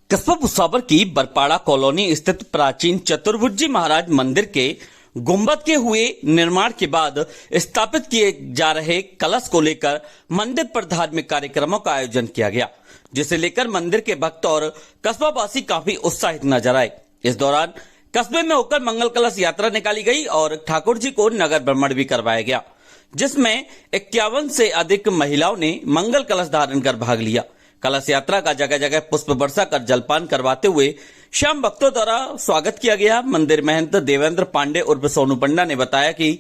कस्बा भुसावर की बरपाड़ा कॉलोनी स्थित प्राचीन चतुर्भुजी महाराज मंदिर के गुंबद के हुए निर्माण के बाद स्थापित किए जा रहे कलश को लेकर मंदिर पर धार्मिक कार्यक्रमों का आयोजन किया गया, जिसे लेकर मंदिर के भक्त और कस्बावासी काफी उत्साहित नजर आए। इस दौरान कस्बे में होकर मंगल कलश यात्रा निकाली गई और ठाकुर जी को नगर भ्रमण भी करवाया गया, जिसमें 51 से अधिक महिलाओं ने मंगल कलश धारण कर भाग लिया। कलश यात्रा का जगह जगह पुष्प वर्षा कर जलपान करवाते हुए शाम भक्तों द्वारा स्वागत किया गया। मंदिर महंत देवेंद्र पांडे उर्फ सोनू पंडा ने बताया कि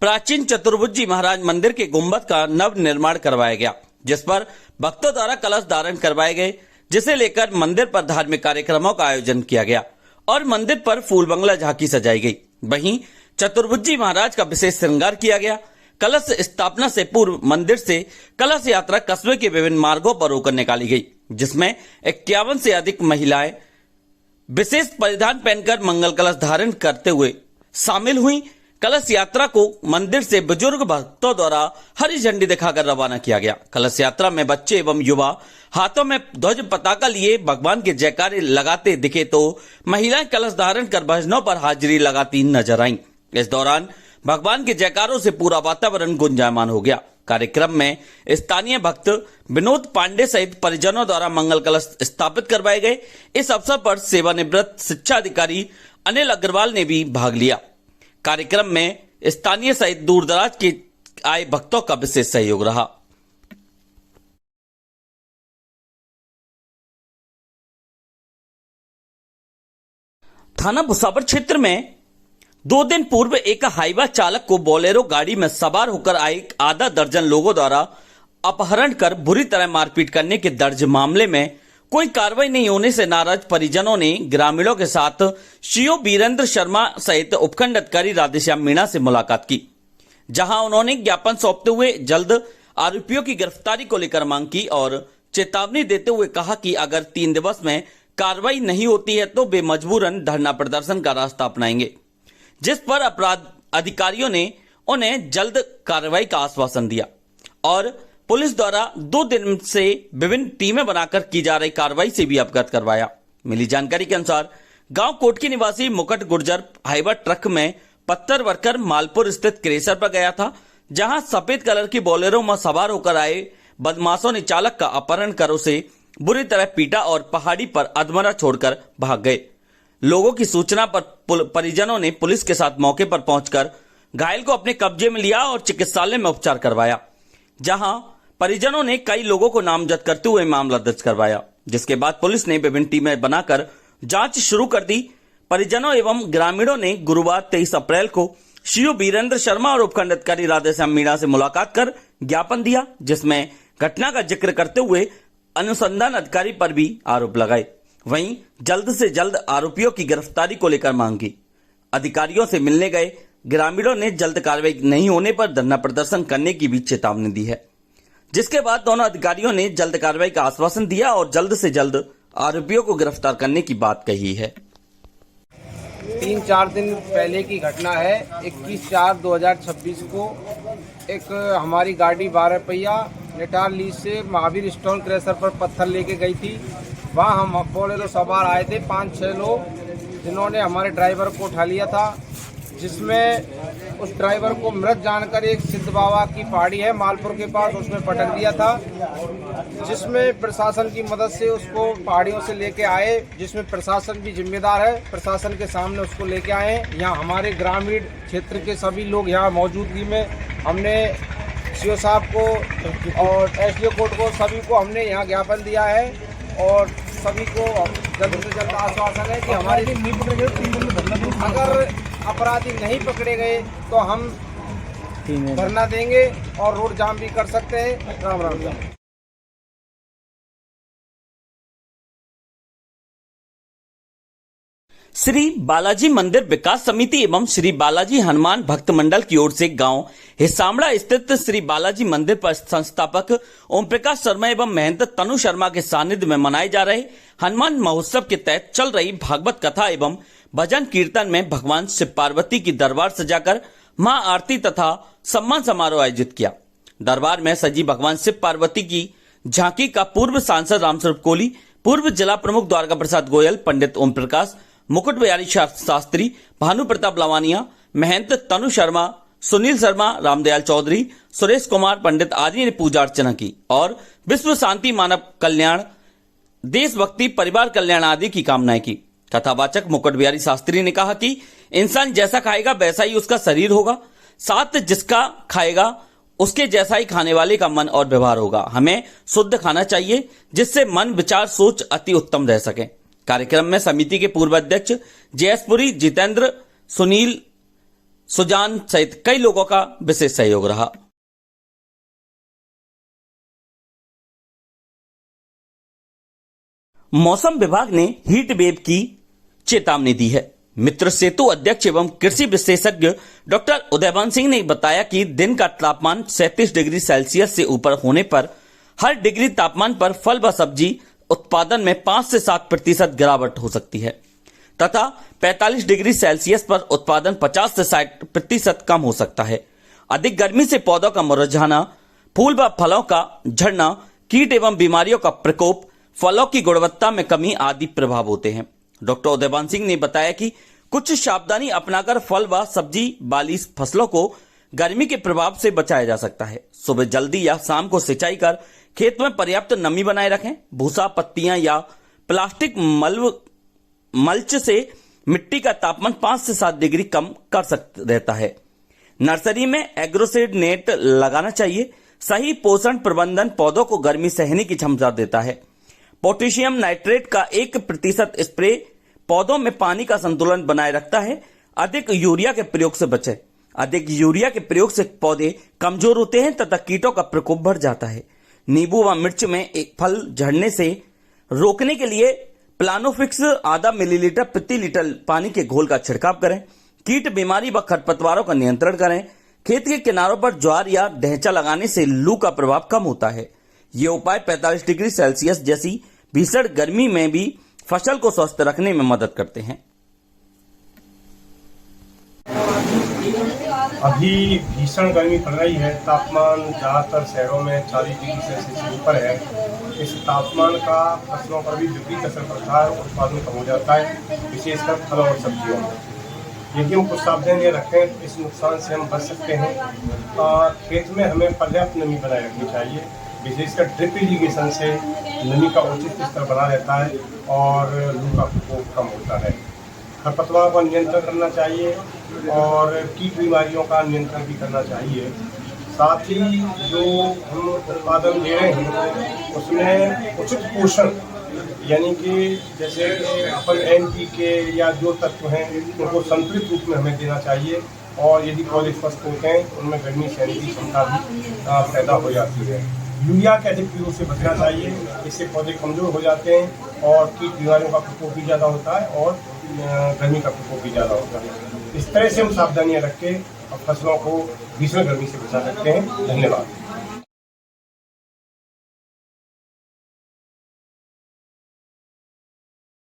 प्राचीन चतुर्भुजी महाराज मंदिर के गुंबद का नव निर्माण करवाया गया, जिस पर भक्तों द्वारा कलश धारण करवाए गए, जिसे लेकर मंदिर पर धार्मिक कार्यक्रमों का आयोजन किया गया और मंदिर पर फूल बंगला झांकी सजाई गई। वहीं चतुर्भुजी महाराज का विशेष श्रृंगार किया गया। कलश स्थापना से पूर्व मंदिर से कलश यात्रा कस्बे के विभिन्न मार्गों पर होकर निकाली गई, जिसमें 51 से अधिक महिलाएं विशेष परिधान पहनकर मंगल कलश धारण करते हुए शामिल हुई। कलश यात्रा को मंदिर से बुजुर्ग भक्तों द्वारा हरी झंडी दिखाकर रवाना किया गया। कलश यात्रा में बच्चे एवं युवा हाथों में ध्वज पताका लिए भगवान के जयकारे लगाते दिखे, तो महिलाएं कलश धारण कर भजनों पर हाजिरी लगाती नजर आईं। इस दौरान भगवान के जयकारों से पूरा वातावरण गुंजायमान हो गया। कार्यक्रम में स्थानीय भक्त विनोद पांडे सहित परिजनों द्वारा मंगल कलश स्थापित करवाए गए। इस अवसर पर सेवानिवृत्त शिक्षा अधिकारी अनिल अग्रवाल ने भी भाग लिया। कार्यक्रम में स्थानीय सहित दूर दराज के आए भक्तों का विशेष सहयोग रहा। थाना भुसावर क्षेत्र में 2 दिन पूर्व एक हाईवा चालक को बोलेरो गाड़ी में सवार होकर आए आधा दर्जन लोगों द्वारा अपहरण कर बुरी तरह मारपीट करने के दर्ज मामले में कोई कार्रवाई नहीं होने से नाराज परिजनों ने ग्रामीणों के साथ सीओ वीरेंद्र शर्मा सहित उपखंड अधिकारी राधेश्याम मीणा से मुलाकात की, जहां उन्होंने ज्ञापन सौंपते हुए जल्द आरोपियों की गिरफ्तारी को लेकर मांग की और चेतावनी देते हुए कहा कि अगर 3 दिवस में कार्रवाई नहीं होती है तो वे मजबूरन धरना प्रदर्शन का रास्ता अपनाएंगे, जिस पर अपराध अधिकारियों ने उन्हें जल्द कार्रवाई का आश्वासन दिया और पुलिस द्वारा 2 दिन से विभिन्न टीमें बनाकर की जा रही कार्रवाई से भी अवगत करवाया। मिली जानकारी के अनुसार गांव कोटकी निवासी मुकुट गुर्जर हाईवा ट्रक में पत्थर भरकर मालपुर स्थित क्रेशर पर गया था, जहां सफेद कलर की बोलेरो में सवार होकर आए बदमाशों ने चालक का अपहरण कर उसे बुरी तरह पीटा और पहाड़ी पर अधमरा छोड़कर भाग गए। लोगों की सूचना पर परिजनों ने पुलिस के साथ मौके पर पहुंचकर घायल को अपने कब्जे में लिया और चिकित्सालय में उपचार करवाया, जहां परिजनों ने कई लोगों को नामजद करते हुए मामला दर्ज करवाया, जिसके बाद पुलिस ने विभिन्न टीमें बनाकर जांच शुरू कर दी। परिजनों एवं ग्रामीणों ने गुरुवार 23 अप्रैल को सीओ वीरेंद्र शर्मा और उपखंड अधिकारी राधेश्याम मीणा से मुलाकात कर ज्ञापन दिया, जिसमें घटना का जिक्र करते हुए अनुसंधान अधिकारी पर भी आरोप लगाए। वहीं जल्द से जल्द आरोपियों की गिरफ्तारी को लेकर मांग की। अधिकारियों से मिलने गए ग्रामीणों ने जल्द कार्रवाई नहीं होने पर धरना प्रदर्शन करने की भी चेतावनी दी है, जिसके बाद दोनों अधिकारियों ने जल्द कार्रवाई का आश्वासन दिया और जल्द से जल्द आरोपियों को गिरफ्तार करने की बात कही है। 3-4 दिन पहले की घटना है। 21/4/2026 को एक हमारी गाड़ी 12 पहिया नेटाल लीज से महावीर स्टोन क्रेशर पर पत्थर लेके गई थी। वहाँ हम बोलेरो सवार आए थे 5-6 लोग, जिन्होंने हमारे ड्राइवर को उठा लिया था, जिसमें उस ड्राइवर को मृत जानकर एक सिद्ध बाबा की पहाड़ी है मालपुर के पास, उसमें पटक दिया था, जिसमें प्रशासन की मदद से उसको पहाड़ियों से लेके आए, जिसमें प्रशासन भी जिम्मेदार है। प्रशासन के सामने उसको लेके आए। यहाँ हमारे ग्रामीण क्षेत्र के सभी लोग यहाँ मौजूदगी में हमने सीओ साहब को और एसडीओ कोर्ट को सभी को हमने यहाँ ज्ञापन दिया है और सभी को जल्द से जल्द आश्वासन है कि हमारे अगर अपराधी नहीं पकड़े गए तो हम धरना देंगे और रोड जाम भी कर सकते हैं। राम राम। श्री बालाजी मंदिर विकास समिति एवं श्री बालाजी हनुमान भक्त मंडल की ओर से गांव हिसामड़ा स्थित श्री बालाजी मंदिर पर संस्थापक ओम प्रकाश शर्मा एवं महंत तनु शर्मा के सानिध्य में मनाए जा रहे हनुमान महोत्सव के तहत चल रही भागवत कथा एवं भजन कीर्तन में भगवान शिव पार्वती की दरबार सजाकर मां आरती तथा सम्मान समारोह आयोजित किया। दरबार में सजी भगवान शिव पार्वती की झांकी का पूर्व सांसद रामस्वरूप कोहली, पूर्व जिला प्रमुख द्वारका प्रसाद गोयल, पंडित ओम प्रकाश, मुकुट बिहारी शास्त्री, भानु प्रताप लवानिया, महंत तनु शर्मा, सुनील शर्मा, रामदयाल चौधरी, सुरेश कुमार पंडित आदि ने पूजा अर्चना की और विश्व शांति, मानव कल्याण, देशभक्ति, परिवार कल्याण आदि की कामनाएं की। कथावाचक मुकुट बिहारी शास्त्री ने कहा कि इंसान जैसा खाएगा वैसा ही उसका शरीर होगा, साथ जिसका खाएगा उसके जैसा ही खाने वाले का मन और व्यवहार होगा। हमें शुद्ध खाना चाहिए जिससे मन, विचार, सोच अति उत्तम रह सके। कार्यक्रम में समिति के पूर्व अध्यक्ष जयसपुरी, जितेंद्र, सुनील, सुजान सहित कई लोगों का विशेष सहयोग रहा। मौसम विभाग ने हीट वेव की चेतावनी दी है। मित्र सेतु अध्यक्ष एवं कृषि विशेषज्ञ डॉक्टर उदयभान सिंह ने बताया कि दिन का तापमान 37 डिग्री सेल्सियस से ऊपर होने पर हर डिग्री तापमान पर फल व सब्जी उत्पादन में 5 से 7% गिरावट हो सकती है तथा 45 डिग्री सेल्सियस पर उत्पादन 50 से 60% कम हो सकता है। अधिक गर्मी से पौधों का मुरझाना, फूल व फलों का झड़ना, कीट एवं बीमारियों का प्रकोप, फलों की गुणवत्ता में कमी आदि प्रभाव होते हैं। डॉक्टर उदयभान सिंह ने बताया कि कुछ सावधानी अपनाकर फल व सब्जी वाली फसलों को गर्मी के प्रभाव से बचाया जा सकता है। सुबह जल्दी या शाम को सिंचाई कर खेत में पर्याप्त नमी बनाए रखें। भूसा, पत्तियां या प्लास्टिक मल्च से मिट्टी का तापमान 5 से 7 डिग्री कम कर सकता रहता है। नर्सरी में एग्रोसेड नेट लगाना चाहिए। सही पोषण प्रबंधन पौधों को गर्मी सहने की क्षमता देता है। पोटेशियम नाइट्रेट का 1% स्प्रे पौधों में पानी का संतुलन बनाए रखता है। अधिक यूरिया के प्रयोग से बचें। अधिक यूरिया के प्रयोग से पौधे कमजोर होते हैं तथा कीटों का प्रकोप बढ़ जाता है। नींबू व मिर्च में एक फल झड़ने से रोकने के लिए प्लानोफिक्स आधा मिलीलीटर प्रति लीटर पानी के घोल का छिड़काव करें। कीट बीमारी व खरपतवारों का नियंत्रण करें। खेत के किनारों पर ज्वार या ढैंचा लगाने से लू का प्रभाव कम होता है। ये उपाय 45 डिग्री सेल्सियस जैसी भीषण गर्मी में भी फसल को स्वस्थ रखने में मदद करते हैं। अभी भीषण गर्मी पड़ रही है। तापमान ज़्यादातर शहरों में 40 डिग्री सेल्सियस से ऊपर है। इस तापमान का फसलों पर भी विपरीत असर पड़ता है, उत्पादन कम हो जाता है, विशेषकर फलों और सब्जियों में। यदि हम कुछ सावधानियाँ रखें इस नुकसान से हम बच सकते हैं। खेत में हमें पर्याप्त नमी बनाए रखनी चाहिए। विशेषकर ड्रिप इरीगेशन से नमी का उचित स्तर बना रहता है और लू का प्रकोप कम होता है। खरपतवारों का नियंत्रण करना चाहिए और कीट बीमारियों का नियंत्रण भी करना चाहिए। साथ ही जो हम उत्पादन ले रहे हैं उसमें उचित पोषण, यानी कि जैसे अपन NPK या जो तत्व हैं उनको संतुलित रूप में हमें देना चाहिए। और यदि पौधे स्वस्थ होते हैं तो उनमें गर्मी सहने की क्षमता भी पैदा हो जाती है। यूरिया के अधिक प्रयोग से बचना चाहिए, इससे पौधे कमज़ोर हो जाते हैं और कीट बीमारियों का प्रकोप भी ज़्यादा होता है और गर्मी का प्रकोप भी ज़्यादा होता है। इस तरह से हम सावधानियाँ रख के फसलों को भीषण गर्मी से बचा सकते हैं। धन्यवाद।